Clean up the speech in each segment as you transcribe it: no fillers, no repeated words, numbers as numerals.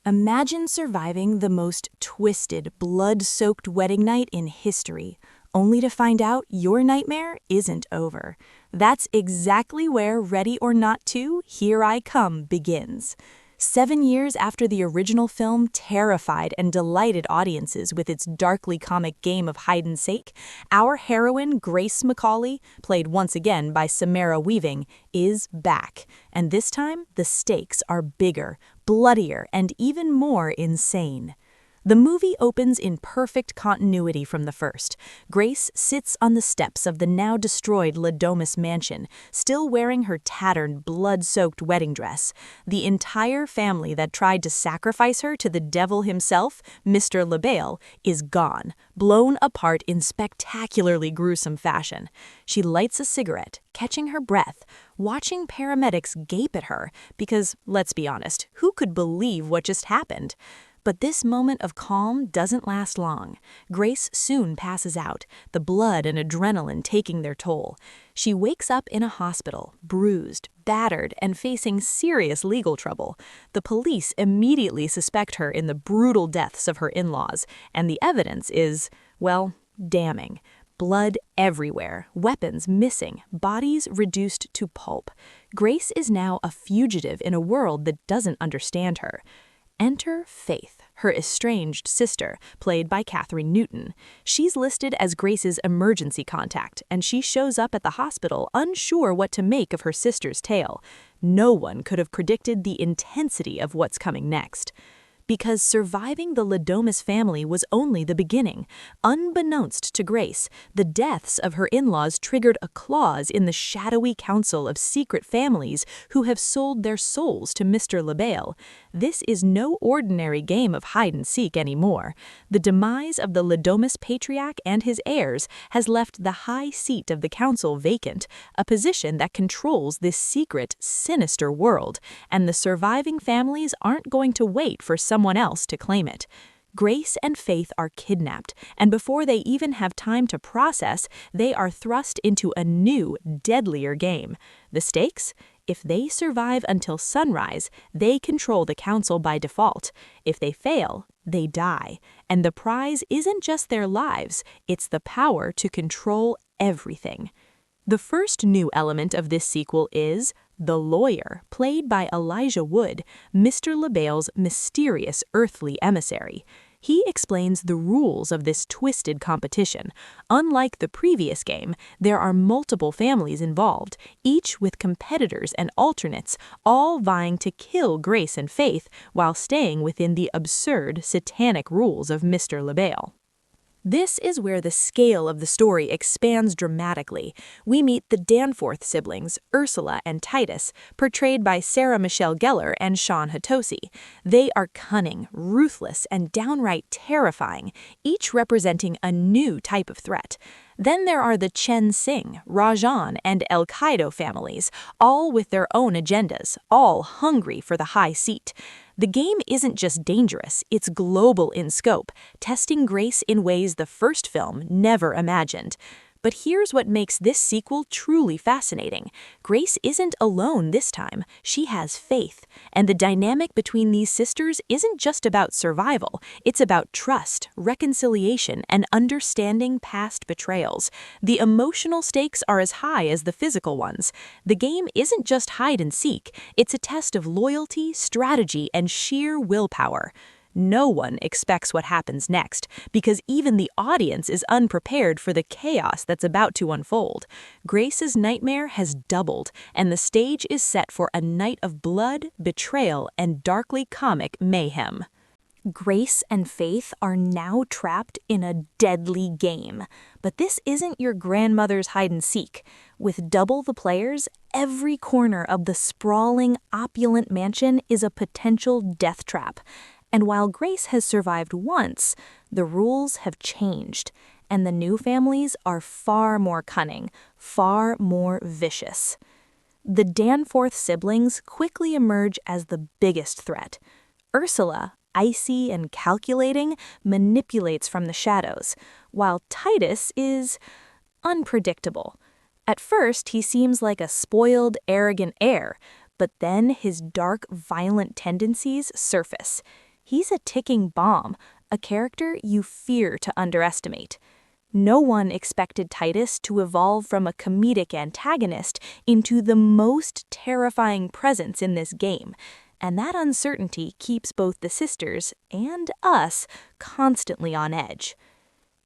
Imagine surviving the most twisted, blood-soaked wedding night in history, only to find out your nightmare isn't over. That's exactly where Ready or Not 2, Here I Come begins. 7 years after the original film terrified and delighted audiences with its darkly comic game of hide-and-seek, our heroine, Grace MacCaulley, played once again by Samara Weaving, is back. And this time, the stakes are bigger, bloodier, and even more insane. The movie opens in perfect continuity from the first. Grace sits on the steps of the now-destroyed Ladomas mansion, still wearing her tattered, blood-soaked wedding dress. The entire family that tried to sacrifice her to the devil himself, Mr. LaBelle, is gone, blown apart in spectacularly gruesome fashion. She lights a cigarette, catching her breath, watching paramedics gape at her, because, let's be honest, who could believe what just happened? But this moment of calm doesn't last long. Grace soon passes out, the blood and adrenaline taking their toll. She wakes up in a hospital, bruised, battered, and facing serious legal trouble. The police immediately suspect her in the brutal deaths of her in-laws, and the evidence is, well, damning. Blood everywhere, weapons missing, bodies reduced to pulp. Grace is now a fugitive in a world that doesn't understand her. Enter Faith, her estranged sister, played by Kathryn Newton. She's listed as Grace's emergency contact, and she shows up at the hospital unsure what to make of her sister's tale. No one could have predicted the intensity of what's coming next. Because surviving the Ladomas family was only the beginning. Unbeknownst to Grace, the deaths of her in-laws triggered a clause in the shadowy council of secret families who have sold their souls to Mr. LaBelle. This is no ordinary game of hide-and-seek anymore. The demise of the Ladomas patriarch and his heirs has left the high seat of the council vacant, a position that controls this secret, sinister world, and the surviving families aren't going to wait for someone else to claim it. Grace and Faith are kidnapped, and before they even have time to process, they are thrust into a new, deadlier game. The stakes? If they survive until sunrise, they control the council by default. If they fail, they die. And the prize isn't just their lives, it's the power to control everything. The first new element of this sequel is the lawyer, played by Elijah Wood, Mr. LaBelle's mysterious earthly emissary. He explains the rules of this twisted competition. Unlike the previous game, there are multiple families involved, each with competitors and alternates, all vying to kill Grace and Faith while staying within the absurd, satanic rules of Mr. LaBelle. This is where the scale of the story expands dramatically. We meet the Danforth siblings, Ursula and Titus, portrayed by Sarah Michelle Gellar and Shawn Hatosy. They are cunning, ruthless, and downright terrifying, each representing a new type of threat. Then there are the Chen Sing, Rajan, and El Kaido families, all with their own agendas, all hungry for the high seat. The game isn't just dangerous, it's global in scope, testing Grace in ways the first film never imagined. But here's what makes this sequel truly fascinating. Grace isn't alone this time, she has Faith. And the dynamic between these sisters isn't just about survival, it's about trust, reconciliation, and understanding past betrayals. The emotional stakes are as high as the physical ones. The game isn't just hide and seek, it's a test of loyalty, strategy, and sheer willpower. No one expects what happens next, because even the audience is unprepared for the chaos that's about to unfold. Grace's nightmare has doubled, and the stage is set for a night of blood, betrayal, and darkly comic mayhem. Grace and Faith are now trapped in a deadly game. But this isn't your grandmother's hide-and-seek. With double the players, every corner of the sprawling, opulent mansion is a potential death trap. And while Grace has survived once, the rules have changed, and the new families are far more cunning, far more vicious. The Danforth siblings quickly emerge as the biggest threat. Ursula, icy and calculating, manipulates from the shadows, while Titus is unpredictable. At first, he seems like a spoiled, arrogant heir, but then his dark, violent tendencies surface. He's a ticking bomb, a character you fear to underestimate. No one expected Titus to evolve from a comedic antagonist into the most terrifying presence in this game, and that uncertainty keeps both the sisters and us constantly on edge.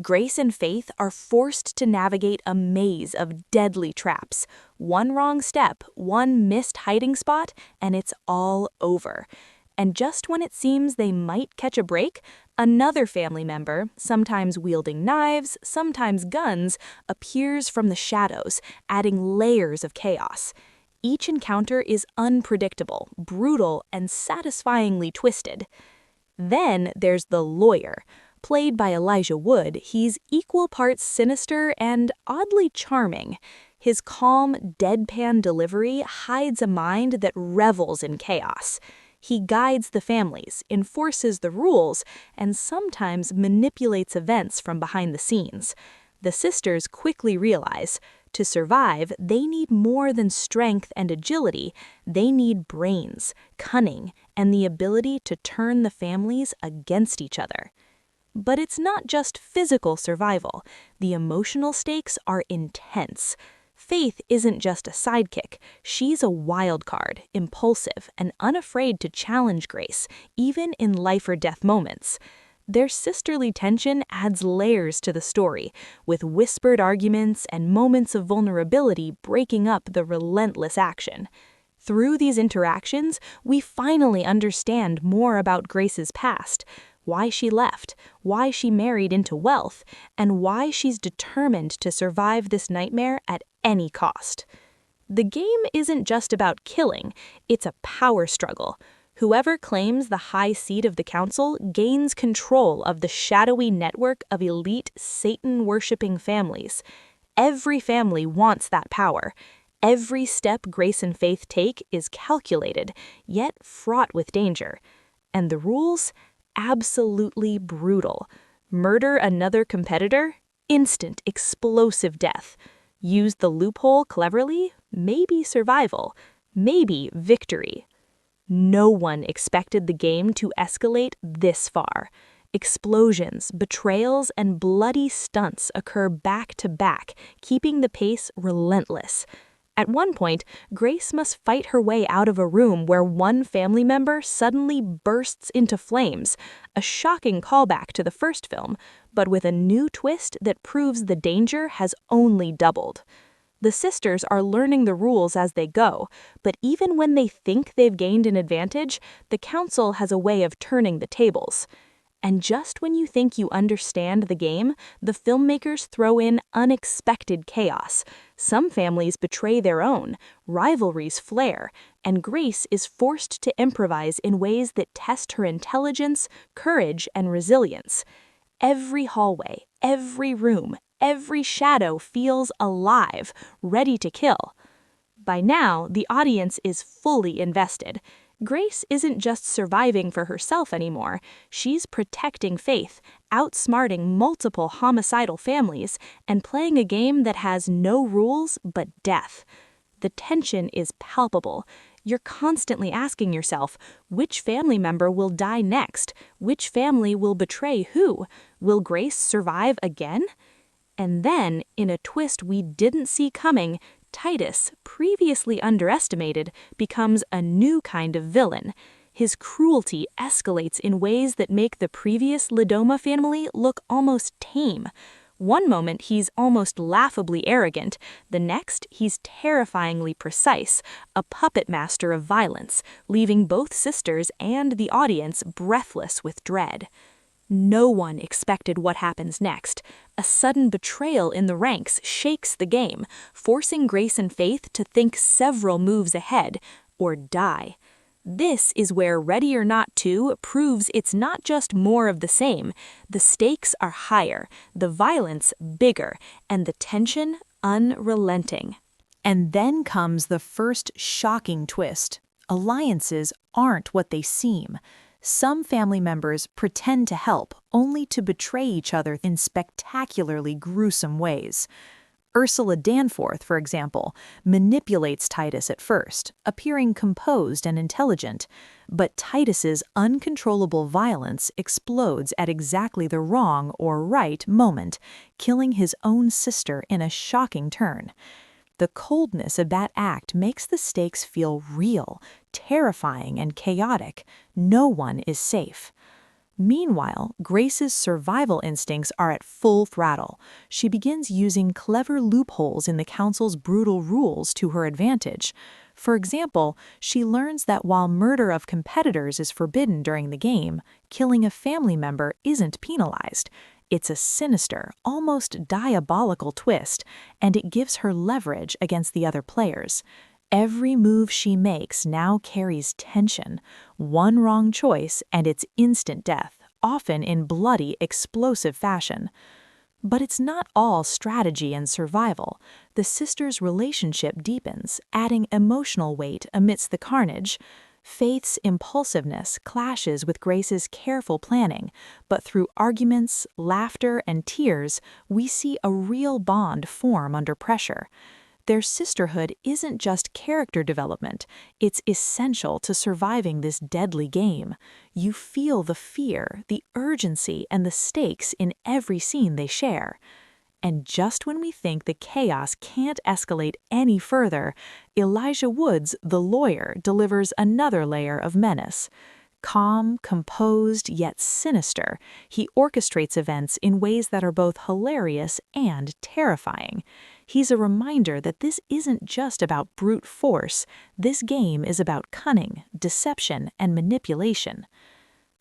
Grace and Faith are forced to navigate a maze of deadly traps. One wrong step, one missed hiding spot, and it's all over. And just when it seems they might catch a break, another family member, sometimes wielding knives, sometimes guns, appears from the shadows, adding layers of chaos. Each encounter is unpredictable, brutal, and satisfyingly twisted. Then there's the lawyer. Played by Elijah Wood, he's equal parts sinister and oddly charming. His calm, deadpan delivery hides a mind that revels in chaos. He guides the families, enforces the rules, and sometimes manipulates events from behind the scenes. The sisters quickly realize, to survive, they need more than strength and agility. They need brains, cunning, and the ability to turn the families against each other. But it's not just physical survival. The emotional stakes are intense. Faith isn't just a sidekick. She's a wild card, impulsive, and unafraid to challenge Grace, even in life-or-death moments. Their sisterly tension adds layers to the story, with whispered arguments and moments of vulnerability breaking up the relentless action. Through these interactions, we finally understand more about Grace's past, why she left, why she married into wealth, and why she's determined to survive this nightmare at any cost. The game isn't just about killing, it's a power struggle. Whoever claims the high seat of the council gains control of the shadowy network of elite Satan-worshipping families. Every family wants that power. Every step Grace and Faith take is calculated, yet fraught with danger. And the rules? Absolutely brutal. Murder another competitor? Instant, explosive death. Use the loophole cleverly? Maybe survival. Maybe victory. No one expected the game to escalate this far. Explosions, betrayals, and bloody stunts occur back to back, keeping the pace relentless. At one point, Grace must fight her way out of a room where one family member suddenly bursts into flames, a shocking callback to the first film, but with a new twist that proves the danger has only doubled. The sisters are learning the rules as they go, but even when they think they've gained an advantage, the council has a way of turning the tables. And just when you think you understand the game, the filmmakers throw in unexpected chaos. Some families betray their own, rivalries flare, and Grace is forced to improvise in ways that test her intelligence, courage, and resilience. Every hallway, every room, every shadow feels alive, ready to kill. By now, the audience is fully invested. Grace isn't just surviving for herself anymore. She's protecting Faith, outsmarting multiple homicidal families, and playing a game that has no rules but death. The tension is palpable. You're constantly asking yourself, which family member will die next? Which family will betray who? Will Grace survive again? And then, in a twist we didn't see coming, Titus, previously underestimated, becomes a new kind of villain. His cruelty escalates in ways that make the previous Lidoma family look almost tame. One moment he's almost laughably arrogant, the next he's terrifyingly precise, a puppet master of violence, leaving both sisters and the audience breathless with dread. No one expected what happens next. A sudden betrayal in the ranks shakes the game, forcing Grace and Faith to think several moves ahead, or die. This is where Ready or Not 2 proves it's not just more of the same. The stakes are higher, the violence bigger, and the tension unrelenting. And then comes the first shocking twist. Alliances aren't what they seem. Some family members pretend to help, only to betray each other in spectacularly gruesome ways. Ursula Danforth, for example, manipulates Titus at first, appearing composed and intelligent, but Titus's uncontrollable violence explodes at exactly the wrong or right moment, killing his own sister in a shocking turn. The coldness of that act makes the stakes feel real, terrifying, and chaotic. No one is safe. Meanwhile, Grace's survival instincts are at full throttle. She begins using clever loopholes in the council's brutal rules to her advantage. For example, she learns that while murder of competitors is forbidden during the game, killing a family member isn't penalized. It's a sinister, almost diabolical twist, and it gives her leverage against the other players. Every move she makes now carries tension. One wrong choice and it's instant death, often in bloody, explosive fashion. But it's not all strategy and survival. The sisters' relationship deepens, adding emotional weight amidst the carnage. Faith's impulsiveness clashes with Grace's careful planning, but through arguments, laughter, and tears, we see a real bond form under pressure. Their sisterhood isn't just character development, it's essential to surviving this deadly game. You feel the fear, the urgency, and the stakes in every scene they share. And just when we think the chaos can't escalate any further, Elijah Wood's The Lawyer delivers another layer of menace. Calm, composed, yet sinister, he orchestrates events in ways that are both hilarious and terrifying. He's a reminder that this isn't just about brute force. This game is about cunning, deception, and manipulation.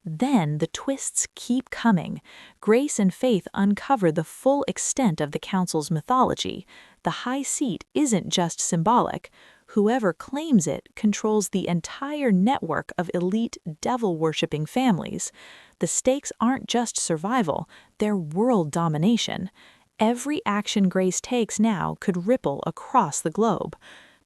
Then the twists keep coming. Grace and Faith uncover the full extent of the council's mythology. The high seat isn't just symbolic. Whoever claims it controls the entire network of elite devil-worshipping families. The stakes aren't just survival, they're world domination. Every action Grace takes now could ripple across the globe.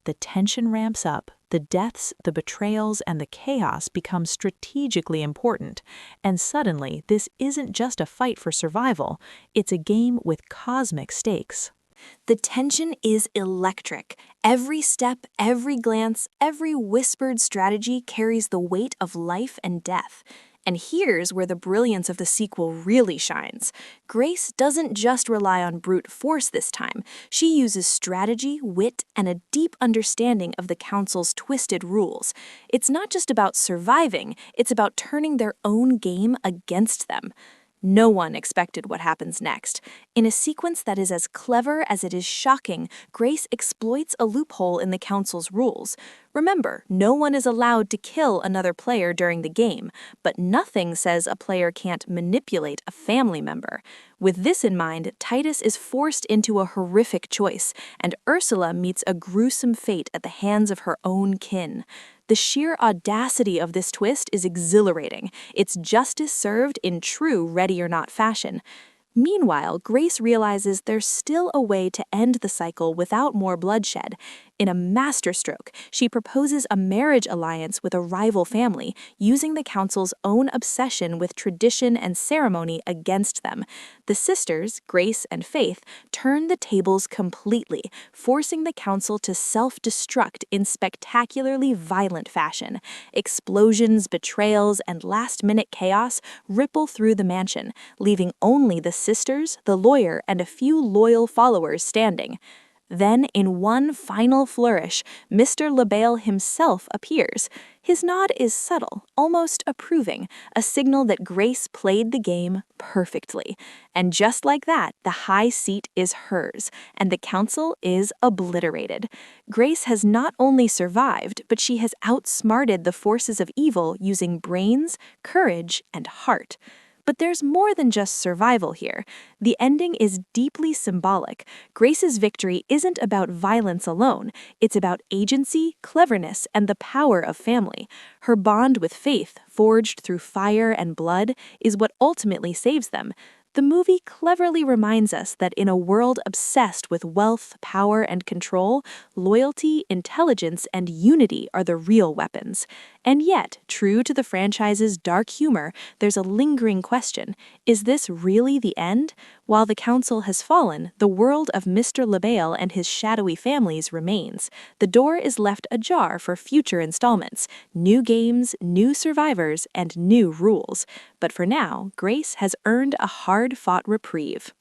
The tension ramps up, the deaths, the betrayals, and the chaos become strategically important. And suddenly, this isn't just a fight for survival, it's a game with cosmic stakes. The tension is electric. Every step, every glance, every whispered strategy carries the weight of life and death. And here's where the brilliance of the sequel really shines. Grace doesn't just rely on brute force this time. She uses strategy, wit, and a deep understanding of the council's twisted rules. It's not just about surviving, it's about turning their own game against them. No one expected what happens next. In a sequence that is as clever as it is shocking, Grace exploits a loophole in the council's rules. Remember, no one is allowed to kill another player during the game, but nothing says a player can't manipulate a family member. With this in mind, Titus is forced into a horrific choice, and Ursula meets a gruesome fate at the hands of her own kin. The sheer audacity of this twist is exhilarating. It's justice served in true Ready or Not fashion. Meanwhile, Grace realizes there's still a way to end the cycle without more bloodshed. In a masterstroke, she proposes a marriage alliance with a rival family, using the council's own obsession with tradition and ceremony against them. The sisters, Grace and Faith, turn the tables completely, forcing the council to self-destruct in spectacularly violent fashion. Explosions, betrayals, and last-minute chaos ripple through the mansion, leaving only the sisters, the lawyer, and a few loyal followers standing. Then, in one final flourish, Mr. LaBelle himself appears. His nod is subtle, almost approving, a signal that Grace played the game perfectly. And just like that, the high seat is hers, and the council is obliterated. Grace has not only survived, but she has outsmarted the forces of evil using brains, courage, and heart. But there's more than just survival here. The ending is deeply symbolic. Grace's victory isn't about violence alone. It's about agency, cleverness, and the power of family. Her bond with Faith, forged through fire and blood, is what ultimately saves them. The movie cleverly reminds us that in a world obsessed with wealth, power, and control, loyalty, intelligence, and unity are the real weapons. And yet, true to the franchise's dark humor, there's a lingering question: is this really the end? While the council has fallen, the world of Mr. LaBelle and his shadowy families remains. The door is left ajar for future installments, new games, new survivors, and new rules. But for now, Grace has earned a hard-fought reprieve.